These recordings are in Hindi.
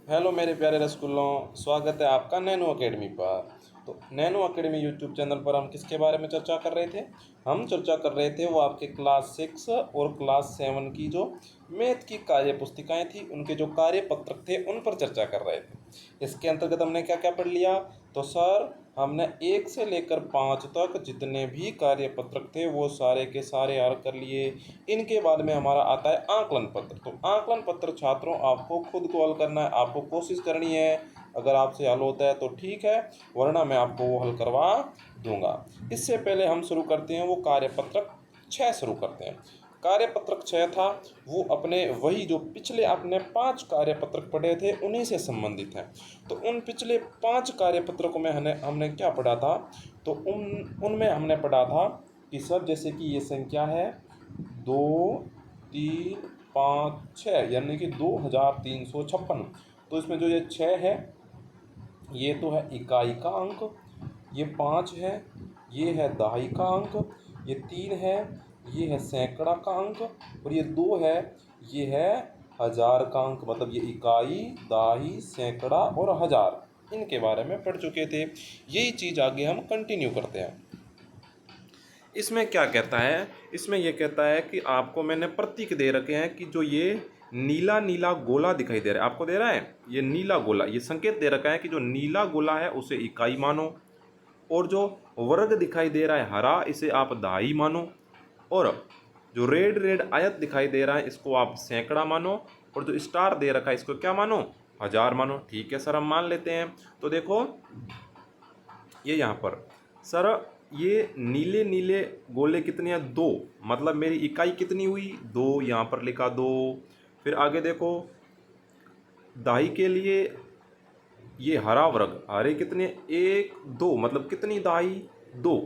हेलो मेरे प्यारे रसगुल्लों, स्वागत है आपका नैनो अकेडमी पर। तो नैनो अकेडमी यूट्यूब चैनल पर हम किसके बारे में चर्चा कर रहे थे? हम चर्चा कर रहे थे वो आपके क्लास 6 और क्लास 7 की जो मैथ की कार्य पुस्तिकाएं थी, उनके जो कार्य पत्रक थे उन पर चर्चा कर रहे थे। इसके अंतर्गत हमने क्या क्या पढ़ लिया? तो सर, हमने 1 से लेकर 5 तक जितने भी कार्य पत्रक थे वो सारे के सारे हल कर लिए। इनके बाद में हमारा आता है आकलन पत्र। तो आकलन पत्र छात्रों आपको खुद को हल करना है, आपको कोशिश करनी है। अगर आपसे हल होता है तो ठीक है, वरना मैं आपको वो हल करवा दूंगा। इससे पहले हम शुरू करते हैं वो कार्यपत्रक 6 शुरू करते हैं। कार्यपत्रक 6 था वो अपने वही जो पिछले आपने 5 कार्यपत्रक पढ़े थे उन्हीं से संबंधित है। तो उन पिछले 5 कार्यपत्रकों में हमने क्या पढ़ा था? तो उनमें हमने पढ़ा था कि सर, जैसे कि ये संख्या है 2, 3, 5, 6, यानी कि 2356। तो इसमें जो ये 6 है ये तो है इकाई का अंक, ये 5 है ये है दहाई का अंक, ये 3 है ये है सैकड़ा का अंक, और ये 2 है ये है हजार का अंक। मतलब ये इकाई, दहाई, सैकड़ा और हजार, इनके बारे में पढ़ चुके थे। यही चीज़ आगे हम कंटिन्यू करते हैं। इसमें क्या कहता है? इसमें यह कहता है कि आपको मैंने प्रतीक दे रखे हैं कि जो ये नीला नीला गोला दिखाई दे रहा है, आपको दे रहा है ये नीला गोला, ये संकेत दे रखा है कि जो नीला गोला है उसे इकाई मानो, और जो वर्ग दिखाई दे रहा है हरा, इसे आप दहाई मानो, और जो रेड रेड आयत दिखाई दे रहा है इसको आप सैकड़ा मानो, और जो स्टार दे रखा है इसको क्या मानो? हजार मानो। ठीक है सर, हम मान लेते हैं। तो देखो ये यहाँ पर सर, ये नीले नीले गोले कितने हैं? 2। मतलब मेरी इकाई कितनी हुई? 2। यहाँ पर लिखा 2। फिर आगे देखो, दाई के लिए ये हरा वर्ग, हरे कितने? 1 2, मतलब कितनी दाई? 2।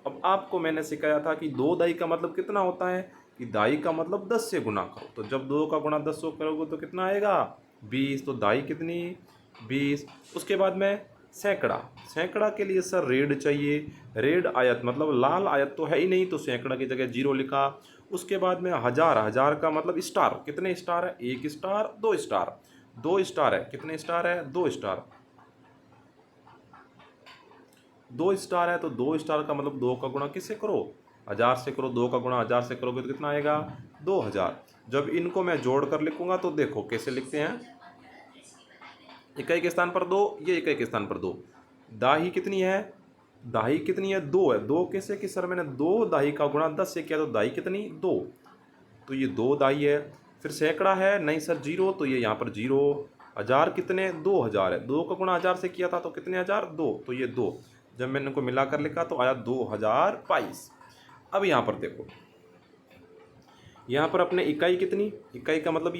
अब आपको मैंने सिखाया था कि 2 दाई का मतलब कितना होता है, कि दाई का मतलब 10 से गुना करो। तो जब 2 का गुणा 10 से करोगे तो कितना आएगा? 20। तो दाई कितनी? 20। उसके बाद में सैकड़ा। सैकड़ा के लिए सर रेड चाहिए। रेड आयत मतलब लाल आयत तो है ही नहीं, तो सैकड़ा की जगह 0 लिखा। उसके बाद में हजार। हजार का मतलब स्टार। कितने स्टार है? 1 स्टार, 2 स्टार। 2 स्टार है। कितने स्टार है? 2 स्टार। 2 स्टार है तो 2 स्टार का मतलब 2 का गुणा किससे करो? हजार से करो। 2 का गुणा हजार से करोगे तो कितना आएगा? 2000। जब इनको मैं जोड़ कर लिखूंगा तो देखो कैसे लिखते हैं। इकाई के स्थान पर 2, ये इकाई के स्थान पर 2। दाही कितनी है? दाही कितनी है? 2 है। 2 कैसे कि सर मैंने 2 दाही का गुणा 10 से किया, तो दाही कितनी? 2। तो ये 2 दाही है। फिर सैकड़ा है, नहीं सर 0, तो ये यहाँ पर 0। हजार कितने? 2000 है। 2 का गुणा हजार से किया था तो कितने हजार? 2। तो ये 2। जब मैंने इनको मिलाकर लिखा तो आया 2022। अब यहाँ पर देखो, यहाँ पर अपने इकाई कितनी? इकाई का मतलब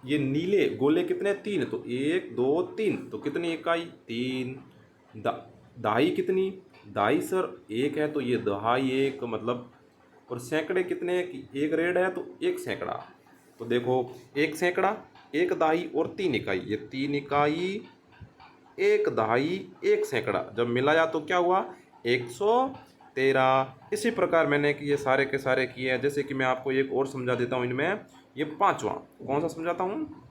ये नीले गोले कितने? 3। तो 1 2 3, तो कितनी इकाई? 3। दहाई कितनी? दहाई सर 1 है तो ये दहाई 1 मतलब। और सैकड़े कितने हैं? कि 1 रेड है तो 1 सैकड़ा। तो देखो, 1 सैकड़ा, 1 दहाई और 3 इकाई, ये 3 इकाई, 1 दहाई, 1 सैकड़ा, जब मिलाया तो क्या हुआ? 113। इसी प्रकार मैंने कि ये सारे के सारे किए हैं। जैसे कि मैं आपको एक और समझा देता हूँ इनमें। ये पांचवा कौन सा समझाता हूँ?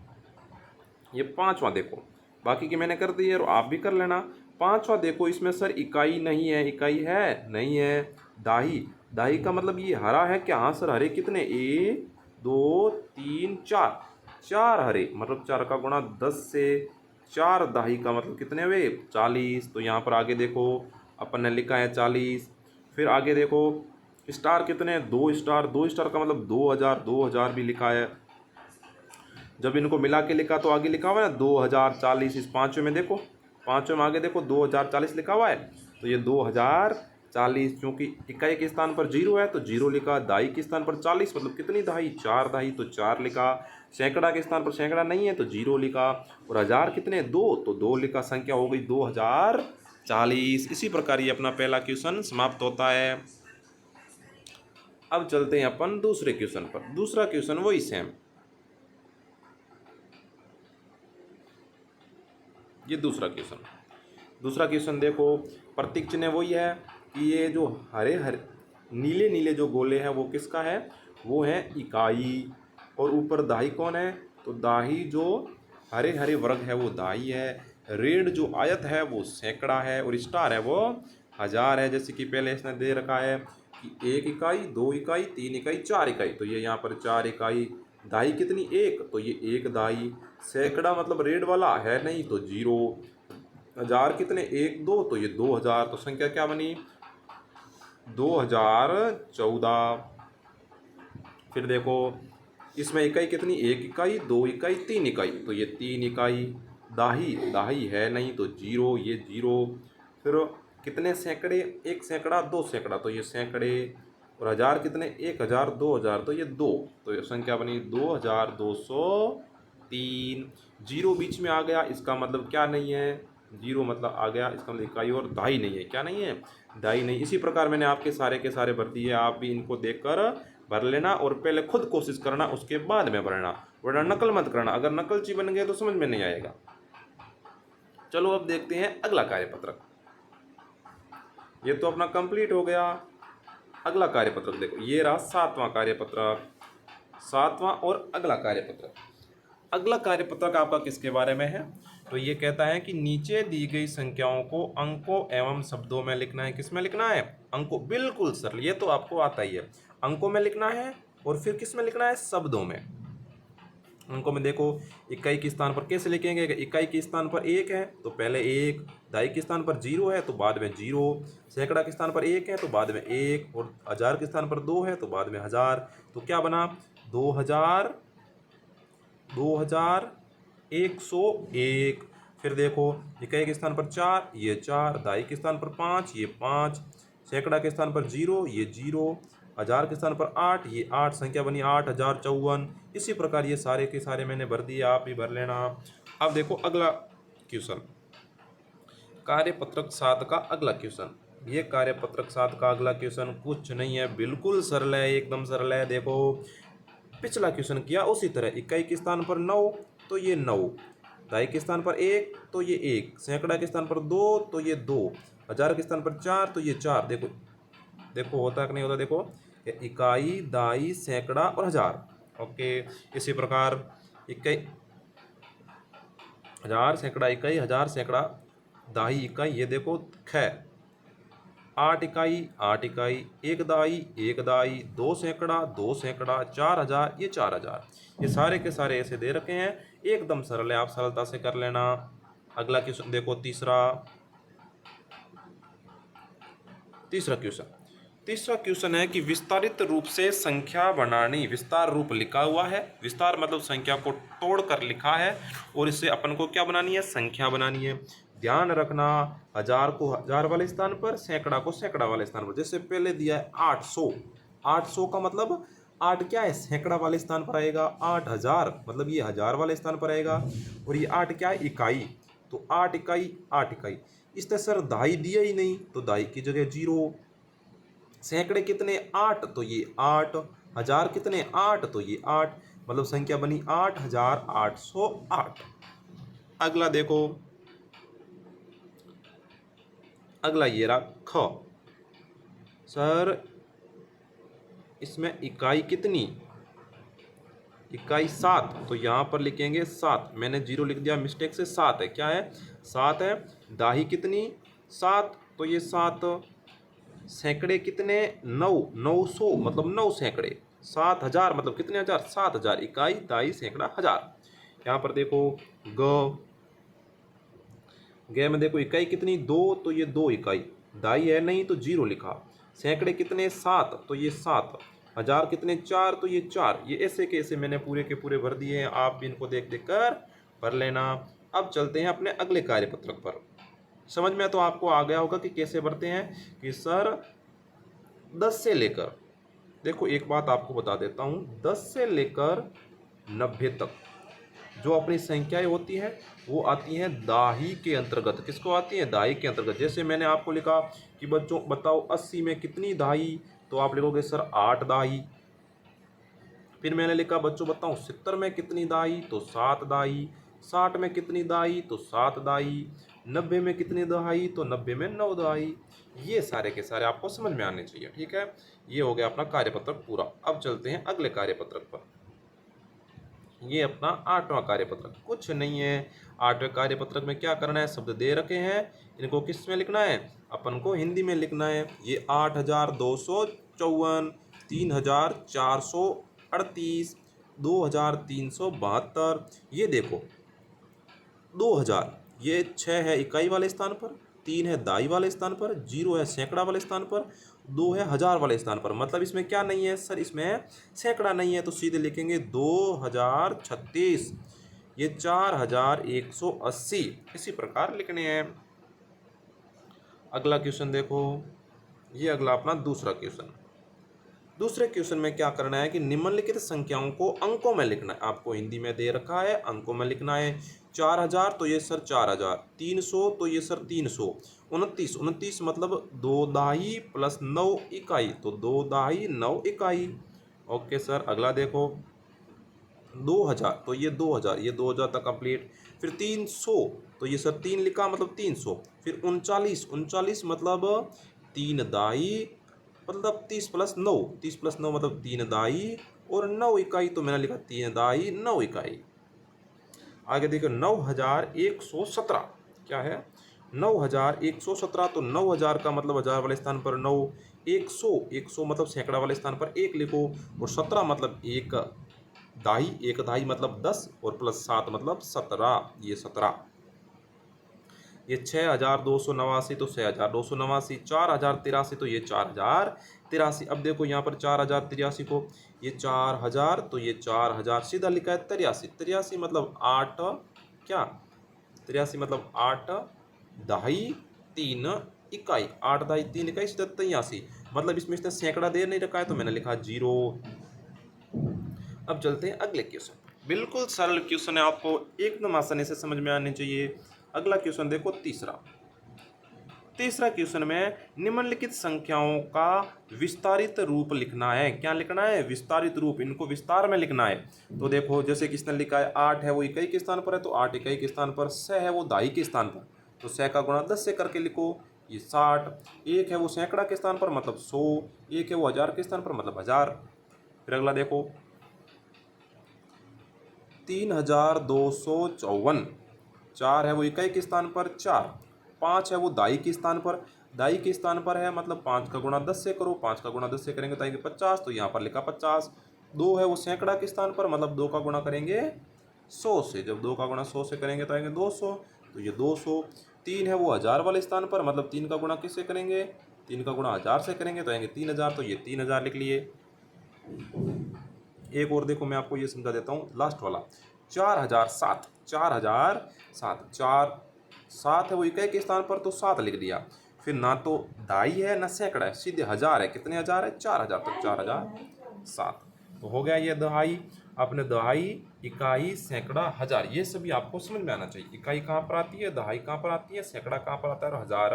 ये पांचवा देखो, बाकी की मैंने कर दी है और आप भी कर लेना। पांचवा देखो, इसमें सर इकाई नहीं है। इकाई है? नहीं है। दाही। दाही का मतलब ये हरा है क्या? हाँ सर, हरे कितने? 1 2 3 4। 4 हरे, मतलब 4 का गुणा 10 से। 4 दाही का मतलब कितने हुए? 40। तो यहाँ पर आगे देखो, अपन ने लिखा है 40। फिर आगे देखो, स्टार कितने? 2 स्टार। 2 स्टार का मतलब 2000। 2000 भी लिखा है। जब इनको मिला के लिखा तो आगे लिखा हुआ है ना 2040। इस पाँचवें में देखो, पाँचवें में आगे देखो 2040 लिखा हुआ है। तो ये 2040, क्योंकि इकाई के स्थान पर 0 है तो 0 लिखा। दाई के स्थान पर 40, मतलब कितनी दाई? 4 दाई, तो 4 लिखा। सैकड़ा के स्थान पर सैकड़ा नहीं है तो 0 लिखा। और हजार कितने? 2, तो 2 लिखा। संख्या हो गई 2040। इसी प्रकार ये अपना पहला क्वेश्चन समाप्त होता है। अब चलते हैं अपन दूसरे क्वेश्चन पर। दूसरा क्वेश्चन वही सेम। ये दूसरा क्वेश्चन देखो, प्रतीक चिन्ह वही है कि ये जो हरे हरे नीले नीले जो गोले हैं वो किसका है? वो है इकाई। और ऊपर दाई कौन है? तो दाही जो हरे हरे वर्ग है वो दाही है, रेड जो आयत है वो सैकड़ा है, और स्टार है वो हजार है। जैसे कि पहले इसने दे रखा है कि 1 इकाई, 2 इकाई, 3 इकाई, 4 इकाई, तो ये यहाँ पर 4 इकाई। दाई कितनी? 1, तो ये 1 दाई। सैकड़ा मतलब रेड वाला है नहीं तो 0। हजार कितने? 1 2, तो ये 2000, तो संख्या क्या बनी? 2014। फिर देखो इसमें इकाई कितनी? 1 इकाई, 2 इकाई, 3 इकाई, तो ये 3 इकाई। दाही दाही है नहीं तो 0, ये 0। फिर कितने सैकड़े? 1 सैकड़ा, 2 सैकड़ा, तो ये सैकड़े। और हजार कितने? 1000, 2000, तो ये 2, तो ये संख्या बनी 2203। 0 बीच में आ गया, इसका मतलब क्या नहीं है? 0 मतलब आ गया, इसका मतलब इकाई और दाई नहीं है। क्या नहीं है? दाई नहीं। इसी प्रकार मैंने आपके सारे के सारे भर दिए, आप भी इनको देखकर भर लेना और पहले खुद कोशिश करना, उसके बाद में भरना, वरना नकल मत करना। अगर नकलची बन गए तो समझ में नहीं आएगा। चलो अब देखते हैं अगला कार्यपत्रक। ये तो अपना कंप्लीट हो गया। अगला कार्यपत्रक देखो, ये रहा 7वां कार्यपत्रक। 7वां और अगला कार्यपत्रक। अगला कार्यपत्रक आपका किसके बारे में है? तो ये कहता है कि नीचे दी गई संख्याओं को अंकों एवं शब्दों में लिखना है। किस में लिखना है? अंकों। बिल्कुल सरल, ये तो आपको आता ही है। अंकों में लिखना है और फिर किस में लिखना है? शब्दों में। अंकों में देखो, इकाई के स्थान पर कैसे लिखेंगे? इकाई के स्थान पर 1 है तो पहले 1, दाई के स्थान पर 0 है तो बाद में 0, सैकड़ा के स्थान पर 1 है तो बाद में 1, और हजार के स्थान पर 2 है तो बाद में 1000। तो क्या बना? 2101। फिर देखो, इकाई के स्थान पर 4, ये 4, दाई के स्थान पर 5, ये 5, सैकड़ा के स्थान पर 0, ये 0, हजार के स्थान पर 8, ये 8, संख्या बनी 8054। इसी प्रकार ये सारे के सारे मैंने भर दिए, आप भी भर लेना। अब देखो अगला क्वेश्चन, कार्यपत्रक 7 का अगला क्वेश्चन। ये कार्यपत्रक 7 का अगला क्वेश्चन कुछ नहीं है, बिल्कुल सरल है, एकदम सरल है। देखो पिछला क्वेश्चन किया उसी तरह, इकाई के स्थान पर 9 तो ये 9, दाई के स्थान पर 1 तो ये 1, सैकड़ा के स्थान पर 2 तो ये 2, हजार के स्थान पर 4 तो ये 4। देखो देखो होता कि नहीं होता? देखो इकाई, दाई, सैकड़ा और हजार। ओके, इसी प्रकार इकाई, हजार, सैकड़ा, इकाई, हजार, सैकड़ा, दाई, इकाई, ये देखो 8 इकाई, 8 इकाई, 1 दाई, 1 दाई, 2 सैकड़ा, 2 सैकड़ा, 4000, ये 4000। ये सारे के सारे ऐसे दे रखे हैं, एकदम सरल है, आप सरलता से कर लेना। अगला क्वेश्चन देखो, तीसरा क्वेश्चन है कि विस्तारित रूप से संख्या बनानी। विस्तार रूप लिखा हुआ है, विस्तार मतलब संख्या को तोड़कर लिखा है, और इससे अपन को क्या बनानी है? संख्या बनानी है। ध्यान रखना, हजार को हजार वाले स्थान पर, सैकड़ा को सैकड़ा वाले स्थान पर। जैसे पहले दिया है 800, 800 का मतलब 8 क्या है? सैकड़ा वाले स्थान पर आएगा। 8000 मतलब ये हजार वाले स्थान पर आएगा, और ये 8 क्या है? इकाई। तो 8 इकाई, 8 इकाई। इस तरह सर दाई दिया ही नहीं, तो दाई की जगह 0। सैकड़े कितने? 8, तो ये 8। हजार कितने? 8, तो ये 8, मतलब संख्या बनी 8808। अगला देखो, अगला ये रहा ख। सर इसमें इकाई कितनी? इकाई 7, तो यहाँ पर लिखेंगे 7। मैंने 0 लिख दिया मिस्टेक से, 7 है। क्या है? 7 है। दाही कितनी? 7, तो ये 7। सैकड़े कितने? 9, 900 मतलब 9 सैकड़े। 7000 मतलब कितने हजार? 7000। इकाई, दाई, सैकड़ा, हजार। यहाँ पर देखो ग में देखो इकाई कितनी? 2, तो ये 2 इकाई, दाई है नहीं तो 0 लिखा। सैकड़े कितने? 7, तो ये 7। हजार कितने? 4, तो ये 4। ये ऐसे कैसे मैंने पूरे के पूरे भर दिए हैं, आप भी इनको देख देख कर भर लेना। अब चलते हैं अपने अगले कार्यपत्रक पर। समझ में तो आपको आ गया होगा कि कैसे भरते हैं, कि सर 10 से लेकर, देखो एक बात आपको बता देता हूँ, 10 से लेकर 90 तक जो अपनी संख्याएं होती हैं वो आती हैं दाही के अंतर्गत। किसको आती हैं? दाही के अंतर्गत। जैसे मैंने आपको लिखा कि बच्चों बताओ 80 में कितनी दाही, तो आप लिखोगे सर 8 दाही। फिर मैंने लिखा बच्चों बताओ 70 में कितनी दाही, तो 7 दाही। 60 में कितनी दाही, तो 7 दाही। 90 में कितनी दहाई, तो 90 में 9 दहाई। ये सारे के सारे आपको समझ में आने चाहिए। ठीक है, ये हो गया अपना कार्यपत्रक पूरा। अब चलते हैं अगले कार्यपत्रक पर। ये अपना 8वां कार्यपत्रक, कुछ नहीं है। 8वें कार्यपत्रक में क्या करना है, शब्द दे रखे हैं, इनको किस में लिखना है, अपन को हिंदी में लिखना है। ये 8,254, 3,438, 2,372, ये देखो 2000, ये 6 है इकाई वाले स्थान पर, 3 है दाई वाले स्थान पर, 0 है सैकड़ा वाले स्थान पर, 2 है हजार वाले स्थान पर। मतलब इसमें क्या नहीं है सर, इसमें सैकड़ा नहीं है, तो सीधे लिखेंगे 2036। ये 4180 इसी प्रकार लिखने हैं। अगला क्वेश्चन देखो, ये अगला अपना दूसरा क्वेश्चन। दूसरे क्वेश्चन में क्या करना है कि निम्नलिखित संख्याओं को अंकों में लिखना है। आपको हिंदी में दे रखा है, अंकों में लिखना है। 4000 तो ये सर 4000, 300 तो ये सर 300, 29, 29 मतलब 2 दहाई प्लस 9 इकाई, तो 2 दहाई 9 इकाई। ओके सर, अगला देखो 2000 तो ये 2000, ये 2000 तक कंप्लीट। फिर 300 तो ये सर 3 लिखा मतलब 300। फिर 39, 39 मतलब 3 दाई मतलब 30 प्लस 9, 30 प्लस 9 मतलब 3 दाई और 9 इकाई, तो मैंने लिखा 3 दाई 9 इकाई। आगे देखो 9117 क्या है, 9117, तो 9000 का मतलब हजार वाले स्थान पर 9, 100, 100 मतलब सैकड़ा वाले स्थान पर 1 लिखो, और 17 मतलब एक दहाई मतलब 10, और प्लस 7 मतलब 17, ये 17। ये 6289 तो 6289, 4083 तो ये 4083। अब देखो यहाँ पर 4083 को, ये 4000 तो ये 4000 सीधा लिखा है 83, 83 मतलब 8 क्या, 83 मतलब 8 दहाई 3 इकाई, 8 दहाई 3 इकाई सीधा 83। मतलब इसमें इसने सैकड़ा दे नहीं रखा है, तो मैंने लिखा 0। अब चलते हैं अगले क्वेश्चन। बिल्कुल सरल क्वेश्चन है, आपको एकदम आसानी से समझ में आने चाहिए। अगला क्वेश्चन देखो, तीसरा क्वेश्चन में निम्नलिखित संख्याओं का विस्तारित रूप लिखना है। क्या लिखना है, विस्तारित रूप, इनको विस्तार में लिखना है। तो देखो जैसे किसने लिखा है 8 है वो इकाई के स्थान पर है, तो 8 इकाई के स्थान पर, 6 है वो दहाई के स्थान पर, तो 6 का गुणा 10 से करके लिखो, ये 60। 1 है वो सैकड़ा के स्थान पर मतलब 100, 1 है वो हजार के स्थान पर मतलब 1000। फिर अगला देखो 3254, 4 है वो इकाई के स्थान पर 4, 5 है वो दाई के स्थान पर, दाई के स्थान पर है मतलब 5 का गुणा 10 से करो, 5 का गुणा 10 से करेंगे तो आएंगे 50, तो यहाँ पर लिखा 50। 2 है वो सैकड़ा के स्थान पर, मतलब 2 का गुणा करेंगे 100 से, जब 2 का गुणा 100 से करेंगे तो आएंगे 200, तो ये 200। 3 है वो हजार वाले स्थान पर, मतलब 3 का गुणा किससे करेंगे, 3 का गुणा हजार से करेंगे तो आएंगे 3000, तो ये 3000 लिख लिए। एक और देखो मैं आपको ये समझा देता हूँ, लास्ट वाला 4007, 4007, 4 7 है वो इकाई के स्थान पर, तो 7 लिख दिया। फिर ना तो दाई है ना सैकड़ा है, सीधे हजार है, कितने हजार है 4000, तो 4007। तो हो गया ये दहाई। अपने दहाई, इकाई, सैकड़ा, हजार, ये सभी आपको समझ में आना चाहिए। इकाई कहाँ पर आती है, दहाई कहाँ पर आती है, सैकड़ा कहाँ पर आता है और हजार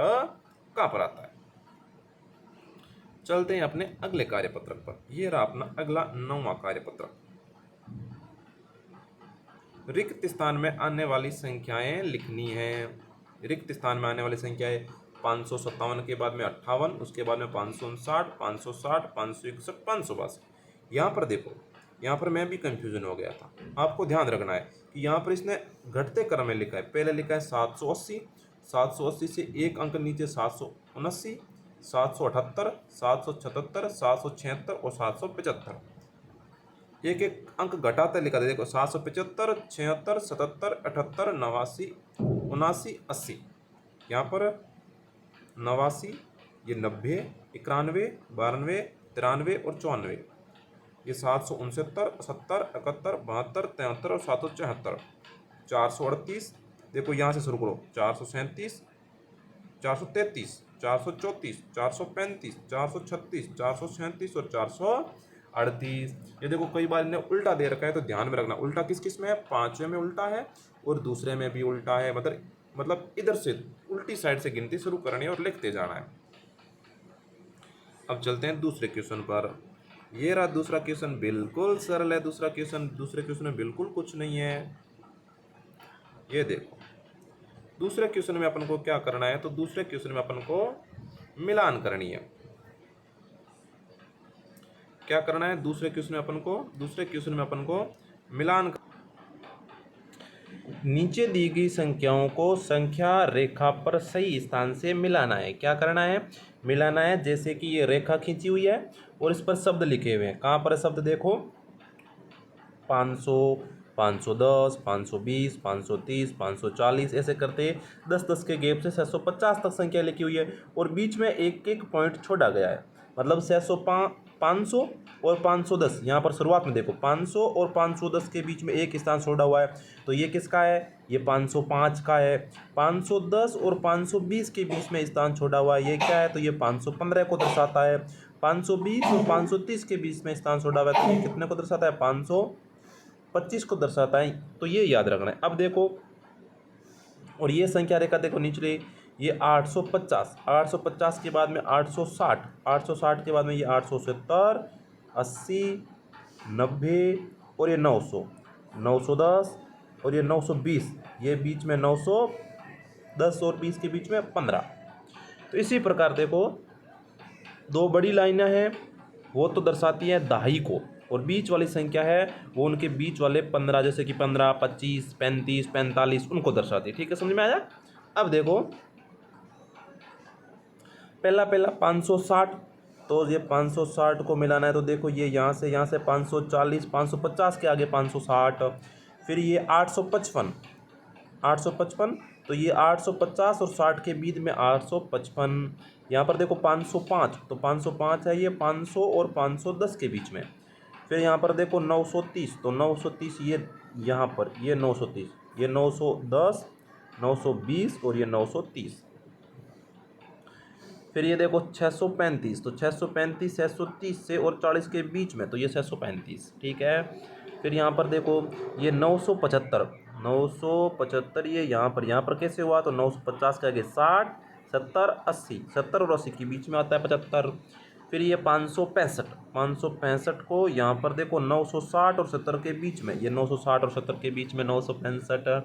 कहाँ पर आता है। चलते हैं अपने अगले कार्यपत्रक पर। यह रहा अपना अगला 9वां कार्यपत्रक। रिक्त स्थान में आने वाली संख्याएं लिखनी है। रिक्त स्थान में आने वाली संख्याएं 557 के बाद में 58, उसके बाद में 559, 560, 561, 562। यहाँ पर देखो, यहाँ पर मैं भी कंफ्यूजन हो गया था। आपको ध्यान रखना है कि यहाँ पर इसने घटते क्रम में लिखा है। पहले लिखा है 780, 780 से एक अंक नीचे 779, 778, 777, 776 और 775। एक एक अंक घटाते लिखा था, देखो 775, 76, 77, 78, 89, 79, 80। यहाँ पर 89, ये 90, 91, 92, 93 और 94। ये 769, 70, 71, 72, 73 और 774। 438, देखो यहाँ से शुरू करो, 437, 433, 434, 435, 436, 437 और 438। ये देखो कई बार इन्हें उल्टा दे रखा है, तो ध्यान में रखना। उल्टा किस किस में है, 5वें में उल्टा है और दूसरे में भी उल्टा है। मतलब इधर से उल्टी साइड से गिनती शुरू करनी है और लिखते जाना है। अब चलते हैं दूसरे क्वेश्चन पर। ये रहा दूसरा क्वेश्चन, बिल्कुल सरल है दूसरा क्वेश्चन। दूसरे क्वेश्चन में बिल्कुल कुछ नहीं है। ये देखो दूसरे क्वेश्चन में अपन को क्या करना है, तो दूसरे क्वेश्चन में अपन को मिलान करनी है। क्या करना है, दूसरे क्वेश्चन में अपन को मिलान नीचे दी गई संख्याओं को संख्या रेखा पर सही स्थान से मिलाना है। क्या करना है? मिलाना है। जैसे कि ये रेखा खींची हुई है और इस पर शब्द लिखे हुए हैं। कहाँ पर शब्द देखो, 500, 510, 520, 530, 540, ऐसे करते 10-10 के गैप से 650 तक संख्या लिखी हुई है और बीच में एक एक पॉइंट छोड़ा गया है। मतलब 500 और 510, यहाँ पर शुरुआत में देखो 500 और 510 के बीच में एक स्थान छोड़ा हुआ है, तो ये किसका है? ये 505 का है। 510 और 520 के बीच में स्थान छोड़ा हुआ है, ये क्या है? तो ये 515 को दर्शाता है। 520 और 530 के बीच में स्थान छोड़ा हुआ है, तो ये कितने को दर्शाता है? 525 को दर्शाता है। तो ये याद रखना है। अब देखो, और ये संख्या रेखा देखो निचले, ये 850, 850 के बाद में 860, 860 के बाद में ये 870, 80, 90 और ये 900, 910 और ये 920, ये बीच में 910 और 20 के बीच में 15। तो इसी प्रकार देखो, दो बड़ी लाइनें हैं, वो तो दर्शाती है दहाई को, और बीच वाली संख्या है वो उनके बीच वाले 15, जैसे कि 15, 25, 35, 45, उनको दर्शाती है। ठीक है, समझ में आया? अब देखो, पहला 560, तो ये 560 को मिलाना है, तो देखो ये यहाँ से 540, 550 के आगे 560, फिर ये 855, 855, तो ये 850 और 60 के बीच में 855। यहाँ पर देखो 505, तो 505 है ये 500 और 510 के बीच में। फिर यहाँ पर देखो 930, तो 930 ये यहाँ पर ये 930, ये 910, 920 और ये 930। फिर ये देखो 635, तो 635 630 से और 40 के बीच में, तो ये 635। ठीक है। फिर यहाँ पर देखो ये 975, 975 ये यहाँ पर कैसे हुआ? तो 950 के आगे 60, 70, 80, 70 और 80 के बीच में आता है 75। फिर ये 565, 565 को यहाँ पर देखो 960 और 70 के बीच में, ये 960 और 70 के बीच में 965।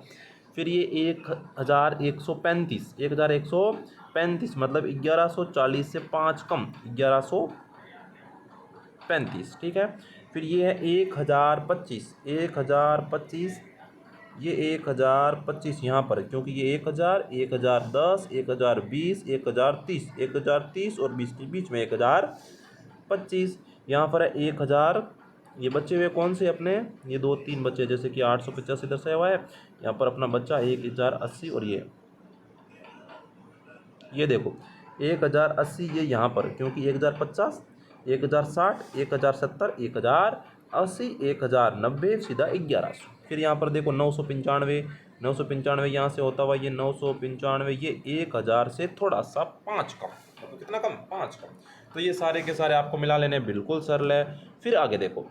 फिर ये 1135, 1135 मतलब 1140 से 5 कम, 1135। ठीक है। फिर ये है 1025, 1025, ये 1025 यहाँ पर, क्योंकि ये 1000, 1010, 1020, 1030, 1030 और 20 के बीच में 1025। यहाँ पर है 1000, ये बचे हुए कौन से अपने? ये 2-3 बच्चे, जैसे कि 885 दर्शाया हुआ है, यहाँ पर अपना बच्चा 1080 और ये देखो 1080 ये यहाँ पर, क्योंकि 1050, 1060, 1070, 1080, 1090 सीधा 1100। फिर यहाँ पर देखो 995, 995 यहाँ से होता हुआ ये 995, ये 1000 से थोड़ा सा 5 कम, मतलब कितना कम? 5 कम। तो ये सारे के सारे आपको मिला लेने बिल्कुल सरल है। फिर आगे देखो,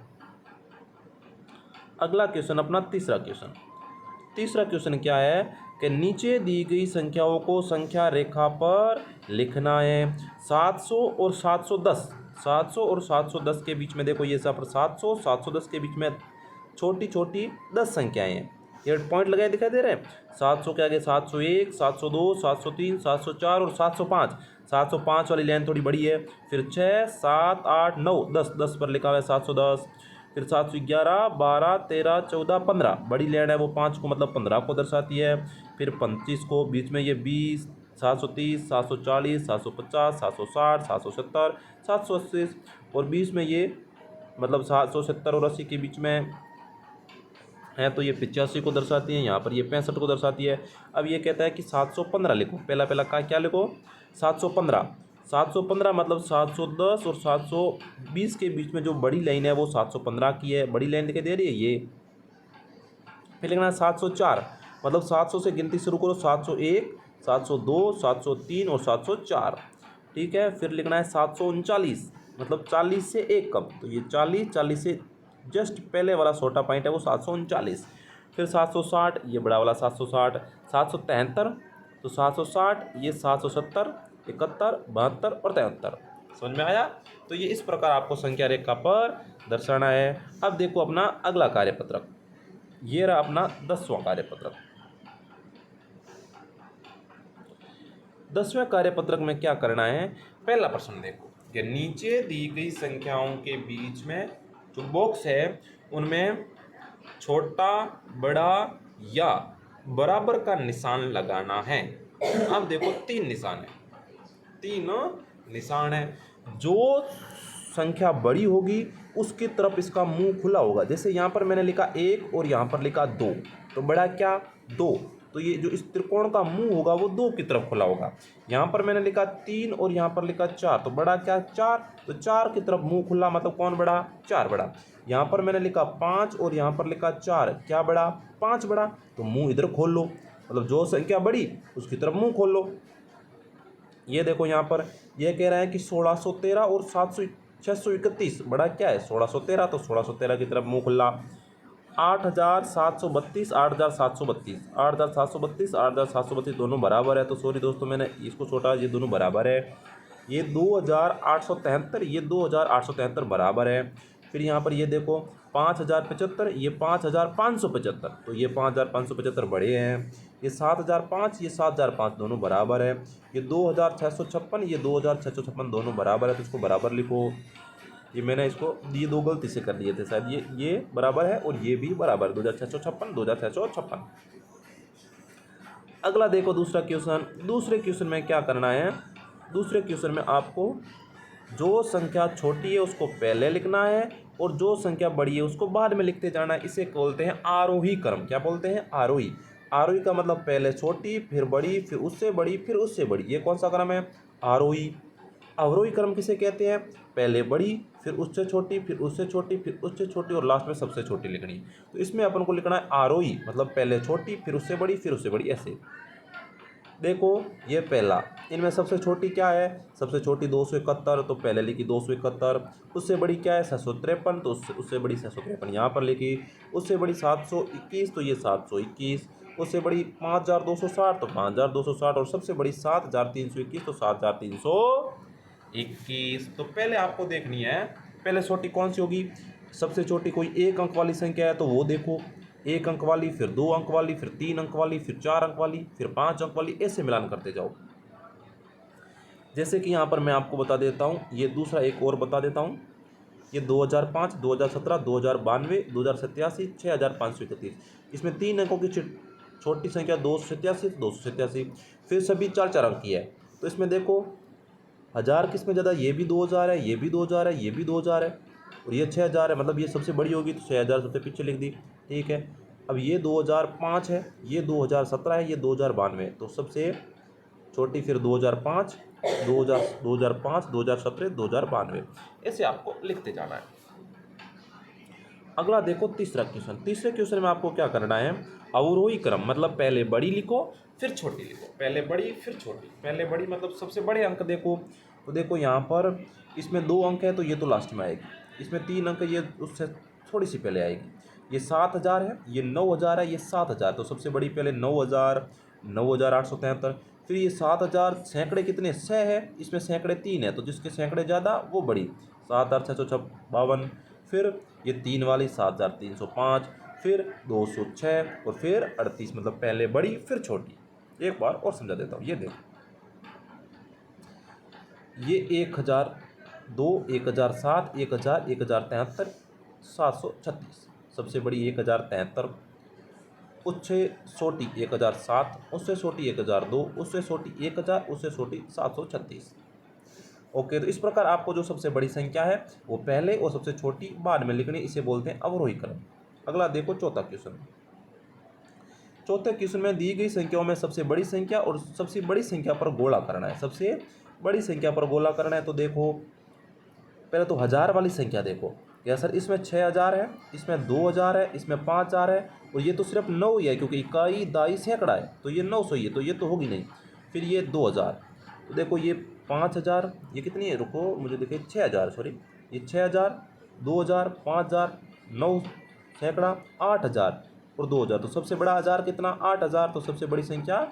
अगला क्वेश्चन अपना तीसरा क्वेश्चन। तीसरा क्वेश्चन क्या है कि नीचे दी गई संख्याओं को संख्या रेखा पर लिखना है। 700 और 710, 700 और 710 के बीच में देखो, ये यहाँ पर 700, 710 के बीच में छोटी छोटी 10 संख्याएं हैं। ये पॉइंट लगाए दिखाई दे रहे हैं। 700 के आगे 701, 702, 703, 704 और 705। 705 वाली लाइन थोड़ी बड़ी है। फिर 6, 7, 8, 9, 10, 10 पर लिखा हुआ है 710। फिर 711, 12, 13, 14, 15, बड़ी लाइन है वो 5 को मतलब 15 को दर्शाती है। फिर 25 को, बीच में ये 20, 730, 740, 750, 760, 770, 780 और बीच में ये मतलब 770 और 80 के बीच में है, तो ये 85 को दर्शाती है। यहाँ पर ये 65 को दर्शाती है। अब ये कहता है कि 715 लिखो। पहला का क्या लिखो? 715, 715 मतलब 710 और 720 के बीच में जो बड़ी लाइन है वो 715 की है। बड़ी लाइन दिखाई दे रही है ये। फिर लिखना है 704, मतलब 700 से गिनती शुरू करो, 701, 702, 703 और 704। ठीक है। फिर लिखना है 739, मतलब 40 से 1 कम, तो ये 40, 40 से जस्ट पहले वाला छोटा पॉइंट है वो 739। फिर 760, ये बड़ा वाला 760, 773, तो 760, ये 770, 71, 72 और 73। समझ में आया? तो ये इस प्रकार आपको संख्या रेखा पर दर्शाना है। अब देखो अपना अगला कार्यपत्रक, ये रहा अपना 10वां कार्यपत्रक। 10वें कार्यपत्रक में क्या करना है? पहला प्रश्न देखो कि नीचे दी गई संख्याओं के बीच में जो बॉक्स है उनमें छोटा, बड़ा या बराबर का निशान लगाना है। अब देखो 3 निशान है, 3 निशान है। जो संख्या बड़ी होगी उसकी तरफ इसका मुंह खुला होगा। जैसे यहाँ पर मैंने लिखा 1 और यहाँ पर लिखा 2, तो बड़ा क्या 2, तो ये जो इस त्रिकोण का मुंह होगा वो 2 की तरफ खुला होगा। यहाँ पर मैंने लिखा 3 और यहाँ पर लिखा 4, तो बड़ा क्या 4, तो 4 की तरफ मुंह खुला, मतलब कौन बड़ा, 4 बड़ा। यहाँ पर मैंने लिखा 5 और यहाँ पर लिखा 4, क्या बड़ा, 5 बड़ा, तो मुंह इधर खोल लो, मतलब जो संख्या बड़ी उसकी तरफ मुंह खोल लो। ये देखो यहाँ पर यह कह रहा है कि 1613 और 631 बड़ा क्या है 1613, तो 1613 की तरफ मुंह खुला। 8732, 8732, 8732, 8732 दोनों बराबर है, तो सॉरी दोस्तों मैंने इसको छोटा, ये दोनों बराबर है। ये 2873, ये 2873 बराबर है। फिर यहाँ पर ये देखो 5075, ये 5575, तो ये 5575 बड़े हैं। ये 7005, ये 7005 दोनों बराबर है। ये 2656, ये 2656 दोनों बराबर है, तो इसको बराबर लिखो। ये मैंने इसको ये 2 गलती से कर दिए थे शायद, ये बराबर है और ये भी बराबर, 2656, 2656। अगला देखो दूसरा क्वेश्चन। दूसरे क्वेश्चन में क्या करना है, दूसरे क्वेश्चन में आपको जो संख्या छोटी है उसको पहले लिखना है और जो संख्या बड़ी है उसको बाद में लिखते जाना है। इसे बोलते हैं आरोही क्रम। क्या बोलते हैं, आरोही। आरोही का मतलब पहले छोटी फिर बड़ी फिर उससे बड़ी फिर उससे बड़ी, ये कौन सा क्रम है, आरोही। अवरोही क्रम किसे कहते हैं, पहले बड़ी फिर उससे छोटी फिर उससे छोटी फिर उससे छोटी और लास्ट में सबसे छोटी लिखनी। तो इसमें अपन को लिखना है आरोही, मतलब पहले छोटी फिर उससे बड़ी फिर उससे बड़ी, ऐसे। देखो ये पहला, इनमें सबसे छोटी क्या है, सबसे छोटी 271, तो पहले लिखी 271। उससे बड़ी क्या है 653, तो उससे बड़ी 653 यहाँ पर लिखी। उससे बड़ी 721, तो ये 721। उससे बड़ी 5260, तो 5260, और सबसे बड़ी 7321, तो 7321। तो पहले आपको देखनी है पहले छोटी कौन सी होगी, सबसे छोटी कोई 1 अंक वाली संख्या है तो वो देखो, 1 अंक वाली, फिर 2 अंक वाली, फिर 3 अंक वाली, फिर 4 अंक वाली, फिर 5 अंक वाली, ऐसे मिलान करते जाओ। जैसे कि यहाँ पर मैं आपको बता देता हूँ, ये दूसरा एक और बता देता हूँ। ये 2005, 2017, 2092, 2087, 6531। इसमें 3 अंकों की छोटी संख्या 287, 287, फिर सभी 4 अंक की है। तो इसमें देखो 1000 किस में ज़्यादा, ये भी 2000 है, ये भी 2000 है, ये भी 2000 है, और ये 6000 है, मतलब ये सबसे बड़ी होगी, तो 6000 सबसे पीछे लिख दी। ठीक है, अब ये 2005 है, ये 2017 है, ये 2092, तो सबसे छोटी फिर 2005, 2005, 2017, 2092, ऐसे आपको लिखते जाना है। अगला देखो तीसरा क्वेश्चन। तीसरे क्वेश्चन में आपको क्या करना है, अवरोही क्रम, मतलब पहले बड़ी लिखो फिर छोटी लिखो, पहले बड़ी फिर छोटी। पहले बड़ी मतलब सबसे बड़े अंक देखो, तो देखो यहाँ पर इसमें 2 अंक है तो ये तो लास्ट में आएगी, इसमें 3 अंक ये उससे थोड़ी सी पहले आएगी। ये 7000 है, ये 9000 है, ये 7000, तो सबसे बड़ी पहले 9000, 9873। फिर ये 7000, सैकड़े कितने 6 है, इसमें सैकड़े 3 है, तो जिसके सैकड़े ज़्यादा वो बड़ी, 7652। फिर ये 3 वाली 7305, फिर 206 और फिर 38, मतलब पहले बड़ी फिर छोटी। एक बार और समझा देता हूँ, ये देखो, ये 1002, 1007, 1000, 1073, 736, सबसे बड़ी 1073, उससे छोटी 1007, उससे छोटी 1002, उससे छोटी 1000, उससे छोटी 736। ओके, तो इस प्रकार आपको जो सबसे बड़ी संख्या है वो पहले और सबसे छोटी बाद में लिखनी, इसे बोलते हैं अवरोही क्रम। अगला देखो चौथा क्वेश्चन। चौथे क्वेश्चन में दी गई संख्याओं में सबसे बड़ी संख्या और सबसे बड़ी संख्या पर गोला करना है। सबसे बड़ी संख्या पर गोला करना है, तो देखो पहले तो 1000 वाली संख्या देखो, या सर इसमें 6000 है, इसमें 2000 है, इसमें 5000 है, और ये तो सिर्फ 9 ही है क्योंकि इकाई दाई सैकड़ा है, तो ये 900 ही है, तो ये तो होगी नहीं। फिर ये 2000, तो देखो ये 5000, ये कितनी है, रुको मुझे देखिए 6000, सॉरी ये 6000, 2000, 5000, 9 सैकड़ा, 8000 और 2000, तो सबसे बड़ा 1000 कितना 8000, तो सबसे बड़ी संख्या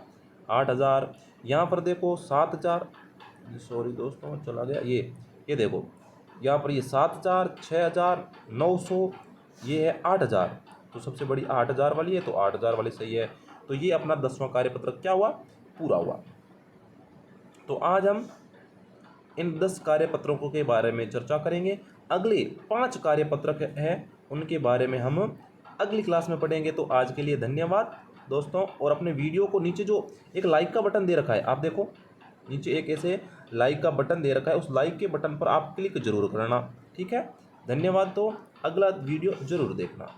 8000। यहाँ पर देखो 7000, सॉरी दोस्तों चला गया, ये देखो यहाँ पर ये 7000, 6000, 900, ये है 8000, तो सबसे बड़ी 8000 वाली है, तो 8000 वाली सही है। तो ये अपना 10वां कार्यपत्रक क्या हुआ, पूरा हुआ। तो आज हम इन 10 कार्यपत्रकों के बारे में चर्चा करेंगे। अगले 5 कार्यपत्रक हैं उनके बारे में हम अगली क्लास में पढ़ेंगे। तो आज के लिए धन्यवाद। दोस्तों। और अपने वीडियो को नीचे जो एक लाइक का बटन दे रखा है, आप देखो नीचे एक ऐसे लाइक का बटन दे रखा है, उस लाइक के बटन पर आप क्लिक जरूर करना, ठीक है। धन्यवाद। तो अगला वीडियो ज़रूर देखना।